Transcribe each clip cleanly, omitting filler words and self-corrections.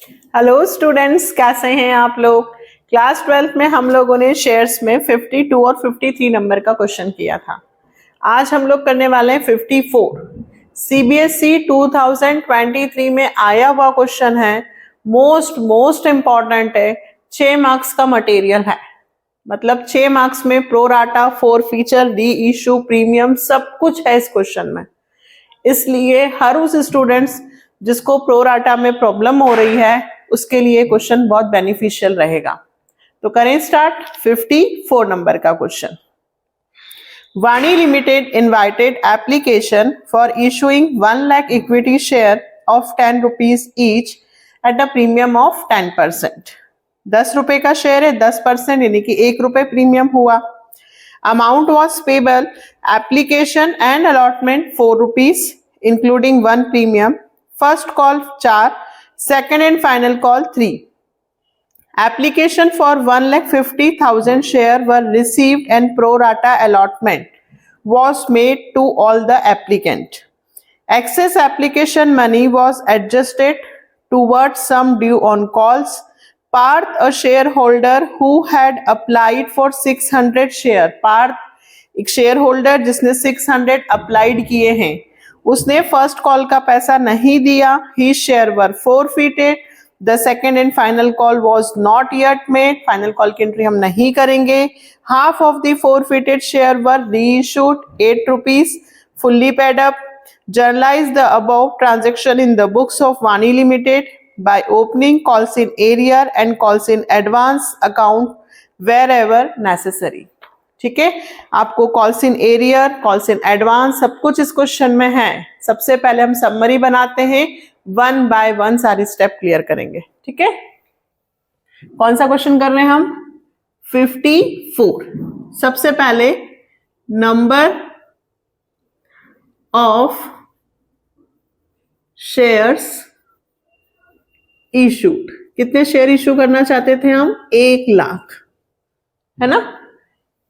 Hello students, कैसे हैं आप लोग। क्लास 12 में हम लोगों ने शेयर्स में 52 और 53 नंबर का क्वेश्चन किया था। आज हम लोग करने वाले हैं 54। सीबीएसई 2023 में आया हुआ क्वेश्चन है, मोस्ट इम्पॉर्टेंट है। 6 मार्क्स का मटेरियल है, मतलब 6 मार्क्स में प्रोराटा, 4 फीचर, री इशू, प्रीमियम सब कुछ है इस क्वेश्चन में। इसलिए हर उस स्टूडेंट्स जिसको प्रोराटा में प्रॉब्लम हो रही है उसके लिए क्वेश्चन बहुत बेनिफिशियल रहेगा। तो करें स्टार्ट। 54 नंबर का question. Vani limited invited application for issuing 1 lakh equity share of 10 rupees each at a premium of 10%। 10 रुपए का शेयर है, 10% यानी कि 1 रुपए प्रीमियम हुआ। Amount was payable, application and allotment 4 rupees including 1 premium. First call 4, second and final call 3. Application for 1,50,000 share were received and pro rata allotment was made to all the applicant. Excess application money was adjusted towards some due on calls. Parth, a shareholder who had applied for 600 share, Parth एक share holder जिसने 600 applied किए हैं, उसने first call का पैसा नहीं दिया। ही share were forfeited. The second and final call was not yet made. Final call की एंट्री हम नहीं करेंगे। Half of the forfeited share were reissued 8 rupees fully paid up. Journalise the above transaction in the books of Vani limited by opening calls in arrear and calls in advance account wherever necessary. ठीक है, आपको calls in arrear, calls in advance सब कुछ इस question में है। सबसे पहले हम समरी बनाते हैं, 1 बाय 1 सारी स्टेप क्लियर करेंगे। ठीक है, कौन सा क्वेश्चन कर रहे हैं हम? 54। सबसे पहले नंबर ऑफ शेयर्स इशूड, कितने शेयर इशू करना चाहते थे हम? 1 लाख, है ना।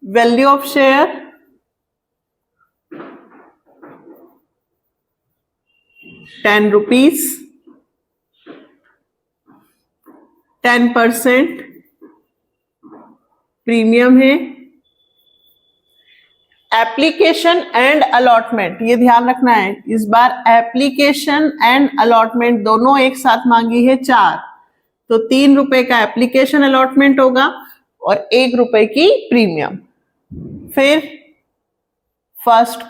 Value of share 10 rupees, 10% premium है। एप्लीकेशन एंड अलॉटमेंट, ये ध्यान रखना है, इस बार एप्लीकेशन एंड अलॉटमेंट दोनों एक साथ मांगी है 4, तो 3 रुपए का एप्लीकेशन अलॉटमेंट होगा और 1 रुपए की प्रीमियम। फिर फर्स्ट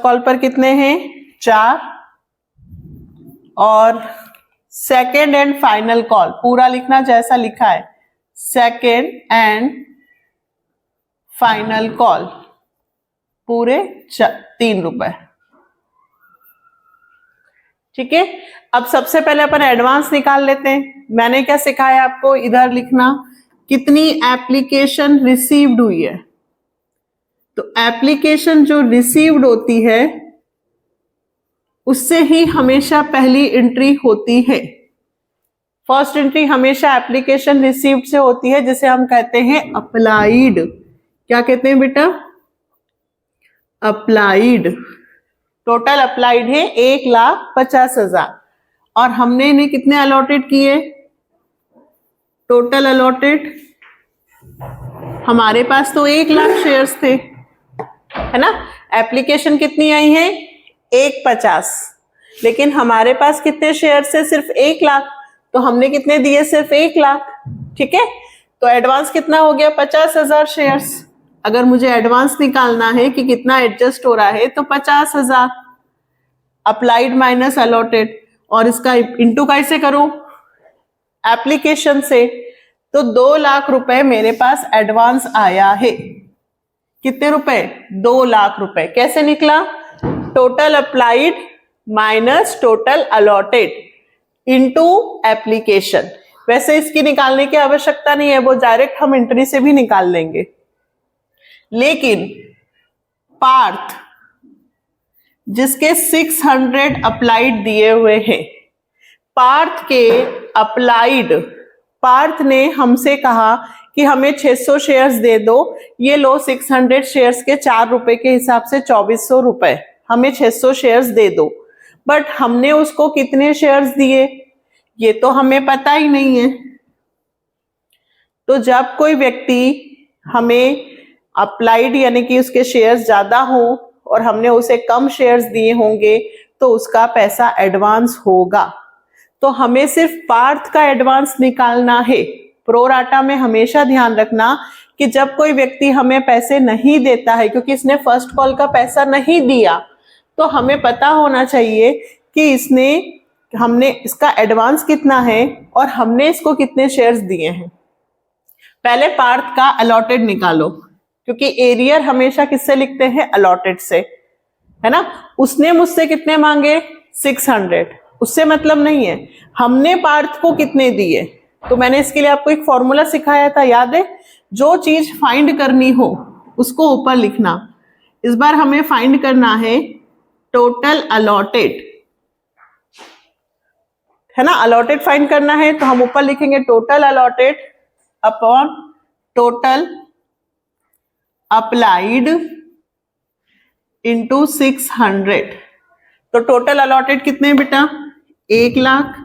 कॉल पर कितने हैं? 4। और सेकेंड एंड फाइनल कॉल पूरा लिखना जैसा लिखा है, सेकेंड एंड फाइनल कॉल पूरे 3 रुपए। ठीक है, अब सबसे पहले अपन एडवांस निकाल लेते हैं। मैंने क्या सिखाया आपको? इधर लिखना कितनी एप्लीकेशन रिसीव्ड हुई है। तो एप्लीकेशन जो रिसीव्ड होती है उससे ही हमेशा पहली एंट्री होती है। फर्स्ट एंट्री हमेशा एप्लीकेशन रिसीव्ड से होती है, जिसे हम कहते हैं अप्लाइड। क्या कहते हैं बेटा? अप्लाइड। टोटल अप्लाइड है 1,50,000 और हमने इन्हें कितने अलॉटेड किए? टोटल अलॉटेड हमारे पास तो 1 लाख शेयर्स थे, है ना। एप्लीकेशन कितनी आई है? 1,50,000, लेकिन हमारे पास कितने शेयर्स है? सिर्फ 1 लाख, तो हमने कितने दिए? सिर्फ 1 लाख। ठीक है, तो एडवांस कितना हो गया? 50,000 शेयर्स। अगर मुझे एडवांस निकालना है कि कितना एडजस्ट हो रहा है, तो 50,000 अप्लाइड माइनस अलॉटेड, और इसका इंटू कैसे करूं? एप्लीकेशन से। तो 2 लाख रुपए मेरे पास एडवांस आया है। कितने रुपए? 2 लाख रुपए। कैसे निकला? Total applied minus total allotted into application. वैसे इसकी निकालने की आवश्यकता नहीं है, वो डायरेक्ट हम एंट्री से भी निकाल लेंगे। लेकिन पार्थ जिसके 600 अप्लाइड दिए हुए हैं, पार्थ के अप्लाइड, पार्थ ने हमसे कहा कि हमें 600 शेयर्स दे दो। ये लो 600 शेयर्स के 4 रुपए के हिसाब से 2400 रुपए, हमें 600 शेयर्स दे दो। बट हमने उसको कितने शेयर्स दिए ये तो हमें पता ही नहीं है। तो जब कोई व्यक्ति हमें अप्लाइड यानी कि उसके शेयर्स ज्यादा हो और हमने उसे कम शेयर्स दिए होंगे तो उसका पैसा एडवांस होगा। तो हमें सिर्फ पार्थ का एडवांस निकालना है। प्रोराटा में हमेशा ध्यान रखना कि जब कोई व्यक्ति हमें पैसे नहीं देता है क्योंकि इसने फर्स्ट कॉल का पैसा नहीं दिया तो हमें पता होना चाहिए कि हमने इसका एडवांस कितना है और हमने इसको कितने शेयर्स दिए हैं। पहले पार्थ का अलॉटेड निकालो क्योंकि एरियर हमेशा किससे लिखते हैं अलॉटेड से, है ना। उसने मुझसे कितने मांगे 600, उससे मतलब नहीं है हमने पार्थ को कितने दिए। तो मैंने इसके लिए आपको एक फॉर्मूला सिखाया था, याद है। जो चीज फाइंड करनी हो उसको ऊपर लिखना। इस बार हमें फाइंड करना है टोटल अलॉटेड, है ना। अलॉटेड फाइंड करना है तो हम ऊपर लिखेंगे total allotted upon total applied into 600। तो टोटल अलॉटेड कितने बेटा 1 लाख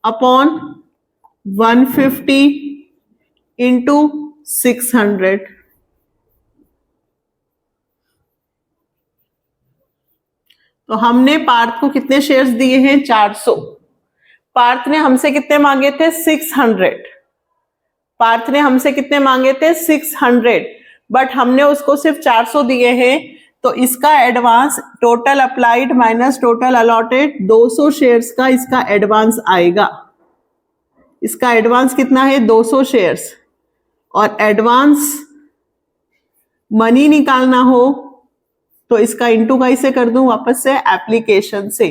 अपॉन 150 इंटू 600। तो हमने पार्थ को कितने शेयर्स दिए हैं 400। पार्थ ने हमसे कितने मांगे थे 600। पार्थ ने हमसे कितने मांगे थे 600 बट हमने उसको सिर्फ 400 दिए हैं। तो इसका advance total applied minus total allotted 200 shares का इसका एडवांस आएगा। इसका एडवांस कितना है 200 शेयर्स। और एडवांस मनी निकालना हो तो इसका इंटू कैसे कर दूं वापस से एप्लीकेशन से।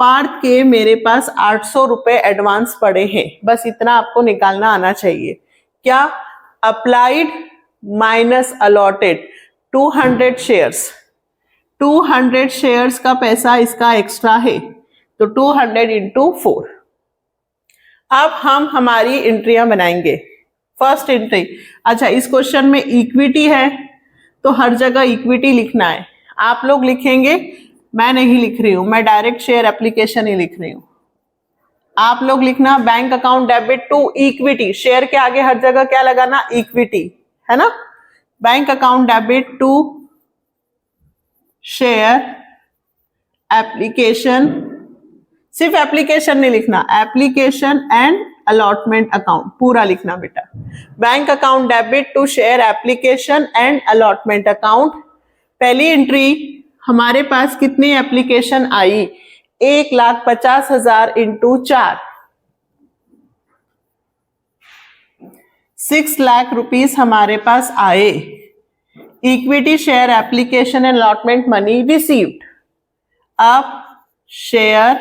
पार्थ के मेरे पास 800 रुपए एडवांस पड़े हैं, बस इतना आपको निकालना आना चाहिए। क्या applied minus allotted 200 shares, 200 shares का पैसा इसका एक्स्ट्रा है तो 200 इंटू 4। अब हम हमारी एंट्रियां बनाएंगे। फर्स्ट एंट्री, अच्छा इस क्वेश्चन में इक्विटी है तो हर जगह इक्विटी लिखना है। आप लोग लिखेंगे, मैं नहीं लिख रही हूं, मैं डायरेक्ट शेयर एप्लीकेशन ही लिख रही हूं। आप लोग लिखना bank account debit to equity, share के आगे हर जगह क्या लगाना इक्विटी, है ना। Bank account debit to share application, सिर्फ एप्लीकेशन नहीं लिखना, एप्लीकेशन एंड अलॉटमेंट अकाउंट पूरा लिखना बेटा। Bank account debit to share application and allotment account. पहली एंट्री हमारे पास कितनी एप्लीकेशन आई 1,50,000 इंटू 4, 6 लाख रुपीस हमारे पास आए। Equity share application and allotment money received. अब share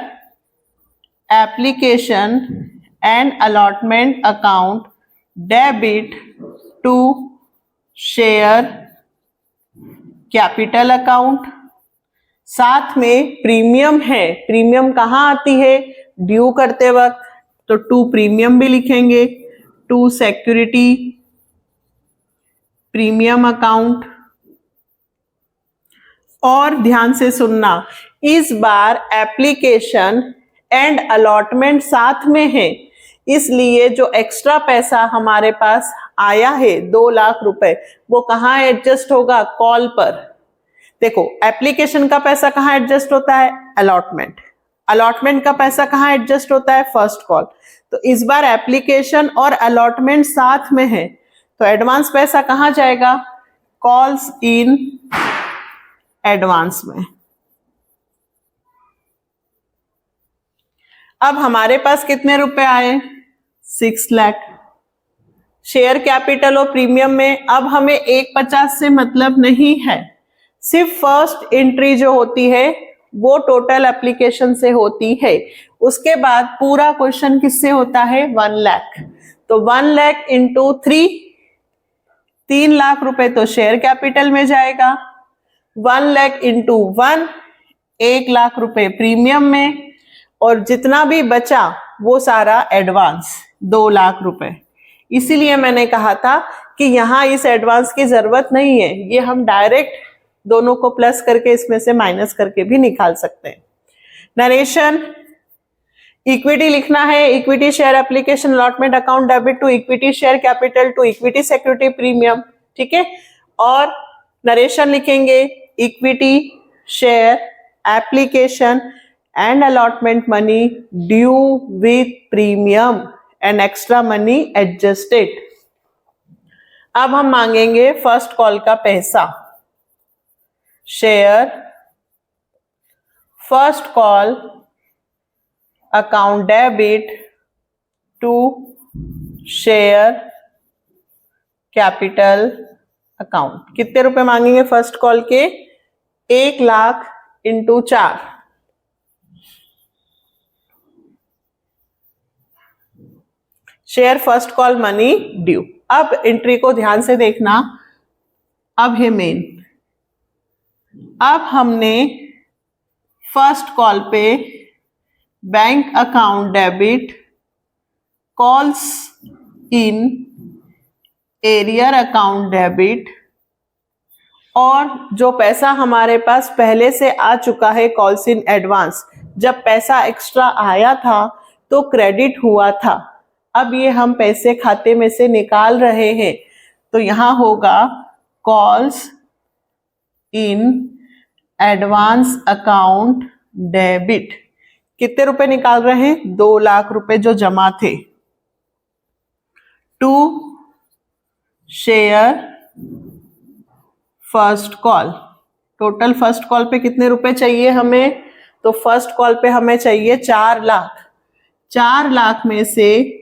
application and allotment account debit to share capital account. साथ में प्रीमियम है, प्रीमियम कहां आती है ड्यू करते वक्त, तो टू प्रीमियम भी लिखेंगे, टू सिक्योरिटी प्रीमियम अकाउंट। और ध्यान से सुनना, इस बार एप्लीकेशन एंड अलॉटमेंट साथ में है, इसलिए जो एक्स्ट्रा पैसा हमारे पास आया है 2 लाख रुपए वो कहां एडजस्ट होगा कॉल पर। देखो एप्लीकेशन का पैसा कहां एडजस्ट होता है अलॉटमेंट, अलॉटमेंट का पैसा कहां एडजस्ट होता है फर्स्ट कॉल। तो इस बार एप्लीकेशन और अलॉटमेंट साथ में है तो एडवांस पैसा कहां जाएगा कॉल्स इन एडवांस में। अब हमारे पास कितने रुपए आए 6 लाख। शेयर कैपिटल और प्रीमियम में अब हमें 150 से मतलब नहीं है, सिर्फ फर्स्ट एंट्री जो होती है वो टोटल एप्लीकेशन से होती है। उसके बाद पूरा क्वेश्चन किससे होता है 1 लाख। तो 1 लाख इंटू 3, 3 लाख रुपए तो शेयर कैपिटल में जाएगा। 1 लाख इंटू 1, 1 लाख रुपए प्रीमियम में, और जितना भी बचा वो सारा एडवांस 2 लाख रुपए। इसीलिए मैंने कहा था कि यहां इस एडवांस की जरूरत नहीं है, ये हम डायरेक्ट दोनों को प्लस करके इसमें से माइनस करके भी निकाल सकते हैं। नरेशन, इक्विटी लिखना है, equity share application allotment account debit to equity share capital to equity security premium, ठीक है। और नरेशन लिखेंगे, equity share application and allotment money due with premium and extra money adjusted. अब हम मांगेंगे फर्स्ट कॉल का पैसा। Share first call account debit to share capital account. कितने रुपए मांगेंगे फर्स्ट कॉल के? 1 lakh into 4, share first call money due. अब एंट्री को ध्यान से देखना, अब है मेन। अब हमने फर्स्ट कॉल पे bank account debit calls in arrear account debit, और जो पैसा हमारे पास पहले से आ चुका है कॉल्स इन एडवांस, जब पैसा एक्स्ट्रा आया था तो क्रेडिट हुआ था, अब ये हम पैसे खाते में से निकाल रहे हैं, तो यहां होगा calls in advance account debit. कितने रुपए निकाल रहे हैं? 2 लाख रुपए जो जमा थे, to share first call. Total first call पे कितने रुपए चाहिए हमें? तो फर्स्ट कॉल पे हमें चाहिए 4 लाख। 4 लाख में से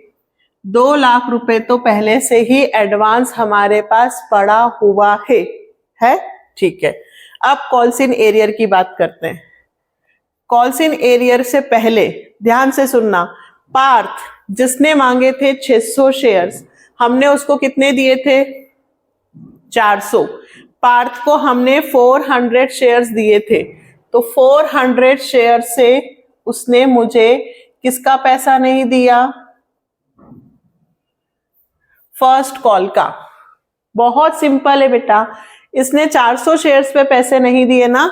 2 लाख रुपए तो पहले से ही एडवांस हमारे पास पड़ा हुआ है? ठीक है। अब कॉल्स इन एरियर की बात करते हैं। कॉल्स इन एरियर से पहले ध्यान से सुनना, पार्थ जिसने मांगे थे 600 शेयर्स, हमने उसको कितने दिए थे? 400। पार्थ को हमने 400 शेयर्स दिए थे, तो 400 शेयर से उसने मुझे किसका पैसा नहीं दिया? फर्स्ट कॉल का। बहुत सिंपल है बेटा, इसने 400 शेयर्स पे पैसे नहीं दिए ना,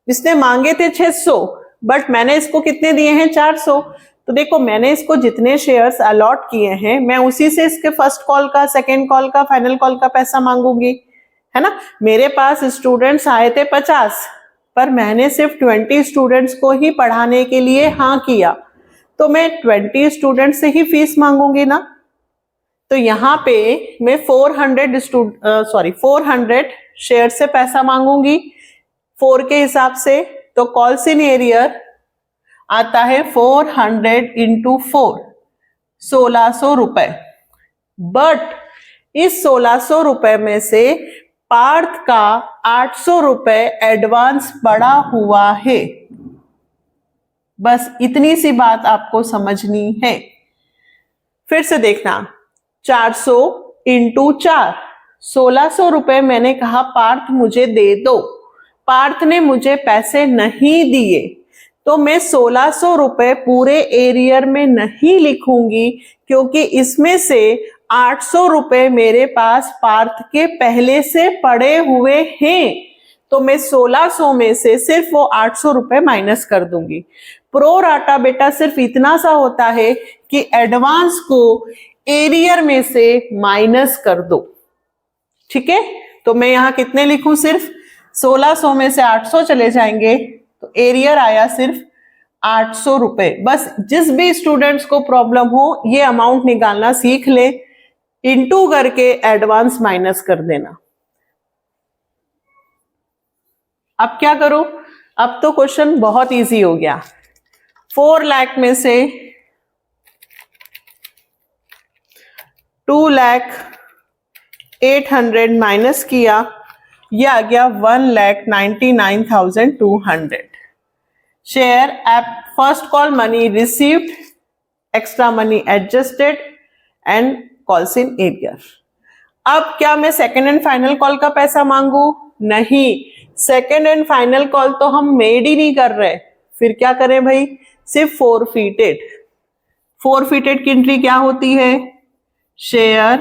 इसने मांगे थे 600, बट मैंने इसको कितने दिए हैं? 400। तो देखो, मैंने इसको जितने शेयर्स अलॉट किए हैं, मैं उसी से इसके फर्स्ट कॉल का, सेकेंड कॉल का, फाइनल कॉल का पैसा मांगूंगी, है ना। मेरे पास स्टूडेंट्स आए थे 50, पर मैंने सिर्फ 20 स्टूडेंट्स को ही पढ़ाने के लिए हाँ किया, तो मैं 20 स्टूडेंट्स से ही फीस मांगूंगी ना। तो यहाँ पे मैं 400 शेयर से पैसा मांगूंगी 4 के हिसाब से, तो कॉल्स इन एरियर आता है 400 इंटू 4, 1600 रुपए। बट इस 1600 रुपए में से पार्थ का 800 रुपए एडवांस पड़ा हुआ है। बस इतनी सी बात आपको समझनी है। फिर से देखना, 400 इंटू 4, 1600 रुपए मैंने कहा पार्थ मुझे दे दो, पार्थ ने मुझे पैसे नहीं दिए, तो मैं 1600 रुपए पूरे एरियर में नहीं लिखूंगी, क्योंकि इसमें से 800 रुपए मेरे पास पार्थ के पहले से पड़े हुए हैं, तो मैं 1600 में से सिर्फ वो 800 रुपए माइनस कर दूंगी। प्रो राटा बेटा सिर्फ इतना सा होता है कि एडवांस को एरियर में से माइनस कर दो, ठीक है। तो मैं यहां कितने लिखूं? सिर्फ 1600 में से 800 चले जाएंगे, तो एरियर आया सिर्फ 800 रुपए। बस जिस भी स्टूडेंट्स को प्रॉब्लम हो, ये अमाउंट निकालना सीख ले, इंटू करके एडवांस माइनस कर देना। अब क्या करो? अब तो क्वेश्चन बहुत इजी हो गया। 4 लाख में से 2,08,000 माइनस किया, यह आ गया 1,99,200। Share app first call money received, extra money adjusted and calls in arrear. अब क्या मैं सेकेंड एंड फाइनल कॉल का पैसा मांगू? नहीं, सेकेंड एंड फाइनल कॉल तो हम मेड ही नहीं कर रहे, फिर क्या करें भाई? सिर्फ फोरफिटेड। फोरफिटेड की एंट्री क्या होती है? Share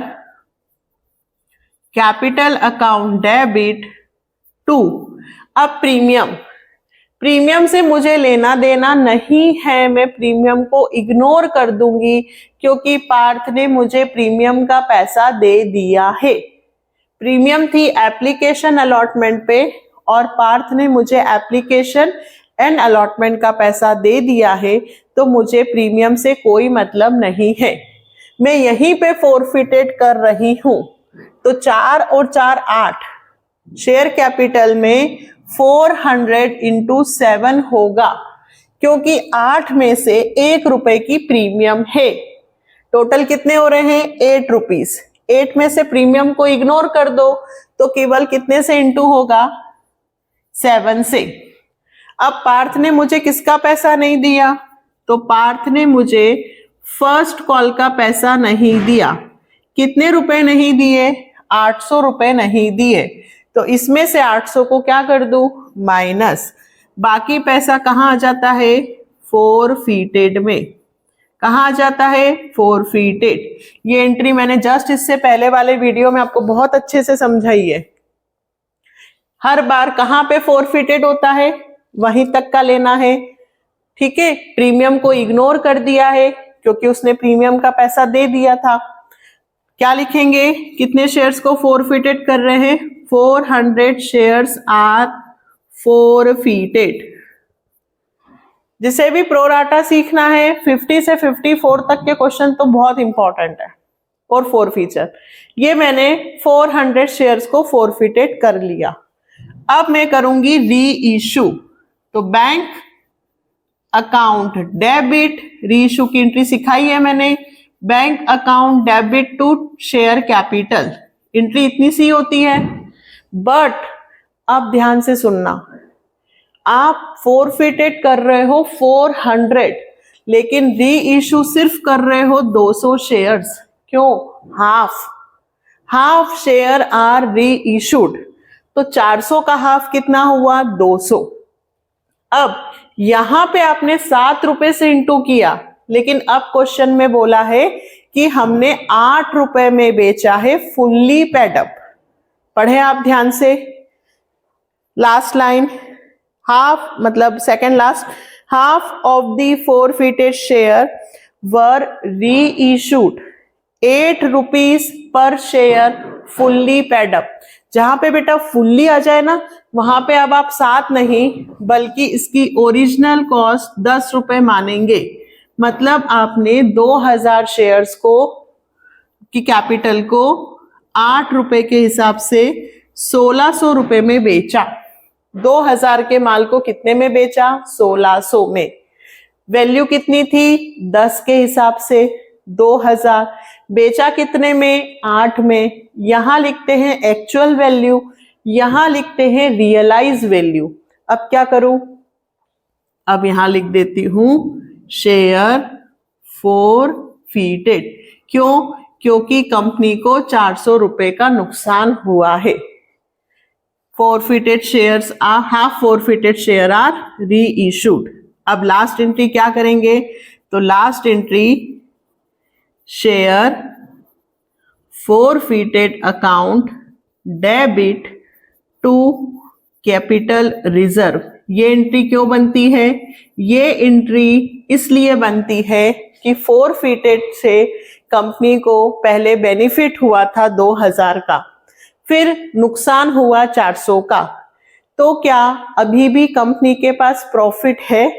capital account debit to, अब प्रीमियम, प्रीमियम से मुझे लेना देना नहीं है, मैं प्रीमियम को इग्नोर कर दूंगी क्योंकि पार्थ ने मुझे प्रीमियम का पैसा दे दिया है। प्रीमियम थी एप्लीकेशन अलॉटमेंट पे और पार्थ ने मुझे एप्लीकेशन एंड अलॉटमेंट का पैसा दे दिया है, तो मुझे प्रीमियम से कोई मतलब नहीं है, मैं यहीं पे फोरफिटेड कर रही हूं। तो 4 और 4 8, शेयर कैपिटल में 400 इंटू 7 होगा क्योंकि 8 में से 1 रुपए की प्रीमियम है। टोटल कितने हो रहे हैं? 8 रुपीज। 8 में से प्रीमियम को इग्नोर कर दो तो केवल कितने से इंटू होगा? 7 से। अब पार्थ ने मुझे किसका पैसा नहीं दिया? तो पार्थ ने मुझे फर्स्ट कॉल का पैसा नहीं दिया। कितने रुपए नहीं दिए? 800 रुपए नहीं दिए। तो इसमें से 800 को क्या कर दूं? माइनस। बाकी पैसा कहाँ आ जाता है? फोरफिटेड में। कहाँ आ जाता है? फोरफिटेड। ये एंट्री मैंने जस्ट इससे पहले वाले वीडियो में आपको बहुत अच्छे से समझाई है। हर बार कहाँ पे फोरफिटेड होता है? वहीं तक का लेना है, ठीक है। प्रीमियम को इग्नोर कर दिया है क्योंकि उसने प्रीमियम का पैसा दे दिया था। क्या लिखेंगे? कितने शेयर्स को फोरफिटेड कर रहे हैं? 400 शेयर्स आर फोरफिटेड। जिसे भी प्रोराटा सीखना है, 50 से 54 तक के क्वेश्चन तो बहुत इंपॉर्टेंट है। और फोरफीचर, ये मैंने 400 शेयर्स को फोरफिटेड कर लिया। अब मैं करूंगी री इशू। तो bank account debit, reissue की एंट्री सिखाई है मैंने। Bank account debit to share capital, entry इतनी सी होती है। बट अब ध्यान से सुनना, आप फोरफिटेड कर रहे हो 400, लेकिन री इशू सिर्फ कर रहे हो 200 शेयर्स। क्यों? हाफ शेयर आर री इशूड। तो 400 का हाफ कितना हुआ? 200। अब यहां पे आपने 7 रुपए से इंटू किया, लेकिन अब क्वेश्चन में बोला है कि हमने 8 रुपए में बेचा है फुल्ली पेडअप। पढ़े आप ध्यान से, लास्ट लाइन, हाफ मतलब second last, half of the forfeited share were reissued 8 rupees per share fully paid up. जहां पे बेटा फुल्ली आ जाए ना, वहां पे अब आप 7 नहीं बल्कि इसकी ओरिजिनल कॉस्ट 10 रुपए मानेंगे। मतलब आपने 2000 शेयर्स को की कैपिटल को 8 रुपए के हिसाब से 1600 रुपए में बेचा। 2000 के माल को कितने में बेचा? 1600 में। वैल्यू कितनी थी? 10 के हिसाब से 2000। बेचा कितने में? 8 में। यहां लिखते हैं एक्चुअल वैल्यू, यहां लिखते हैं रियलाइज वैल्यू। अब क्या करूं? अब यहां लिख देती हूं शेयर फोरफिटेड। क्यों? क्योंकि कंपनी को 400 रुपए का नुकसान हुआ है। Forfeited shares are, half forfeited share are reissued. अब लास्ट एंट्री क्या करेंगे? तो last entry share forfeited account debit to capital reserve. ये एंट्री क्यों बनती है? ये एंट्री इसलिए बनती है कि फोरफिटेड से कंपनी को पहले बेनिफिट हुआ था 2000 का, फिर नुकसान हुआ 400 का। तो क्या अभी भी कंपनी के पास प्रॉफिट है?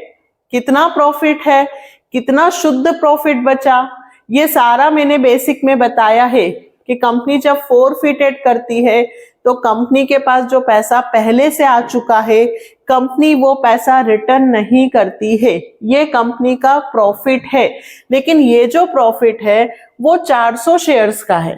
कितना प्रॉफिट है? कितना शुद्ध प्रॉफिट बचा? ये सारा मैंने बेसिक में बताया है कि कंपनी जब फोरफिटेड करती है तो कंपनी के पास जो पैसा पहले से आ चुका है, कंपनी वो पैसा रिटर्न नहीं करती है। ये कंपनी का प्रॉफिट है। लेकिन ये जो प्रॉफिट है वो 400 शेयर्स का है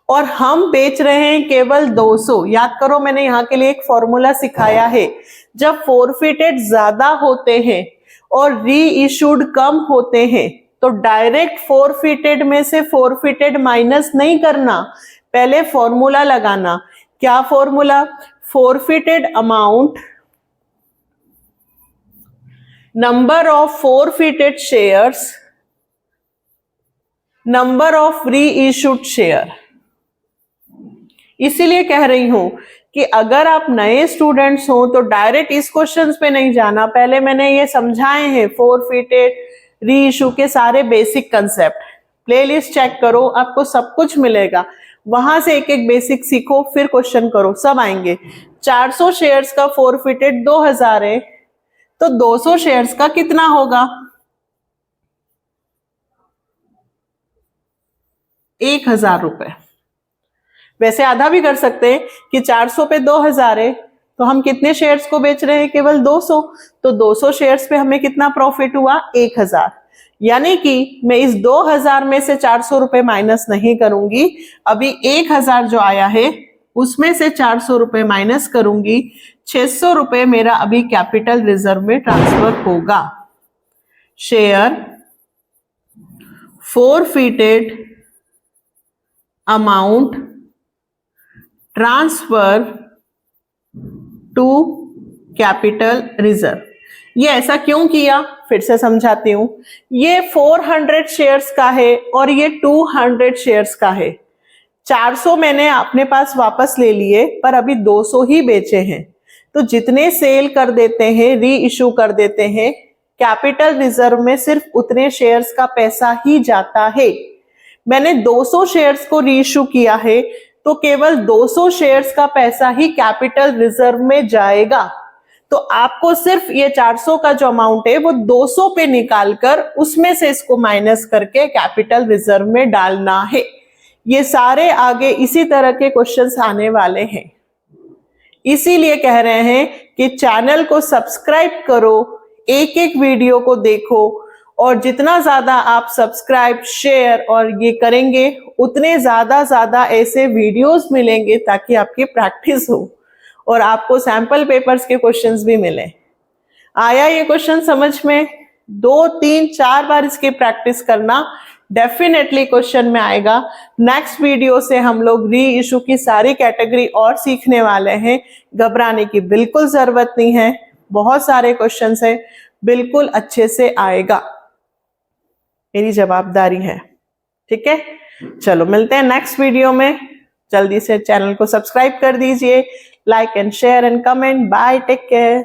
और हम बेच रहे हैं केवल 200। याद करो, मैंने यहाँ के लिए एक फॉर्मूला सिखाया है। जब फोरफिटेड ज्यादा होते हैं और री इशूड कम होते हैं तो डायरेक्ट फोरफिटेड में से फोरफिटेड माइनस नहीं करना, पहले फॉर्मूला लगाना। क्या formula? Forfeited amount, number of forfeited shares, number of री इशूड शेयर। इसीलिए कह रही हूं कि अगर आप नए स्टूडेंट्स हो तो डायरेक्ट इस क्वेश्चंस पे नहीं जाना, पहले मैंने ये समझाए हैं फोरफिटेड, री इशू के सारे बेसिक कंसेप्ट। प्लेलिस्ट चेक करो, आपको सब कुछ मिलेगा, वहां से एक एक बेसिक सीखो, फिर क्वेश्चन करो, सब आएंगे। 400 शेयर्स का फोरफिटेड 2000 है, तो 200 शेयर्स का कितना होगा? 1000 रुपए। वैसे आधा भी कर सकते हैं कि 400 पे 2000 है, तो हम कितने शेयर्स को बेच रहे हैं? केवल 200। तो 200 शेयर्स पे हमें कितना प्रॉफिट हुआ? 1000। यानी कि मैं इस 2000 में से 400 रुपए माइनस नहीं करूंगी, अभी 1000 जो आया है उसमें से 400 रुपए माइनस करूंगी, 600 रुपए मेरा अभी कैपिटल रिजर्व में ट्रांसफर होगा। Share forfeited amount transfer to capital reserve. ये ऐसा क्यों किया, फिर से समझाती हूं। ये 400 शेयर्स का है और ये 200 शेयर्स का है। 400 मैंने अपने पास वापस ले लिए, पर अभी 200 ही बेचे हैं, तो जितने सेल कर देते हैं, री इशू कर देते हैं, कैपिटल रिजर्व में सिर्फ उतने शेयर्स का पैसा ही जाता है। मैंने 200 शेयर्स को री इशू किया है, तो केवल 200 शेयर्स का पैसा ही कैपिटल रिजर्व में जाएगा। तो आपको सिर्फ ये 400 का जो अमाउंट है वो 200 पे निकालकर उसमें से इसको माइनस करके कैपिटल रिजर्व में डालना है। ये सारे आगे इसी तरह के क्वेश्चंस आने वाले हैं, इसीलिए कह रहे हैं कि चैनल को सब्सक्राइब करो, एक एक वीडियो को देखो, और जितना ज्यादा आप सब्सक्राइब, शेयर और ये करेंगे उतने ज्यादा ऐसे वीडियोस मिलेंगे ताकि आपकी प्रैक्टिस हो और आपको सैंपल पेपर्स के क्वेश्चंस भी मिले। आया ये क्वेश्चन समझ में? 2, 3, 4 बार इसकी प्रैक्टिस करना, डेफिनेटली क्वेश्चन में आएगा। नेक्स्ट वीडियो से हम लोग री इशू की सारी कैटेगरी और सीखने वाले हैं, घबराने की बिल्कुल जरूरत नहीं है, बहुत सारे क्वेश्चंस हैं, बिल्कुल अच्छे से आएगा, मेरी जवाबदारी है। ठीक है, चलो मिलते हैं नेक्स्ट वीडियो में। जल्दी से चैनल को सब्सक्राइब कर दीजिए, like and share and comment. Bye, take care.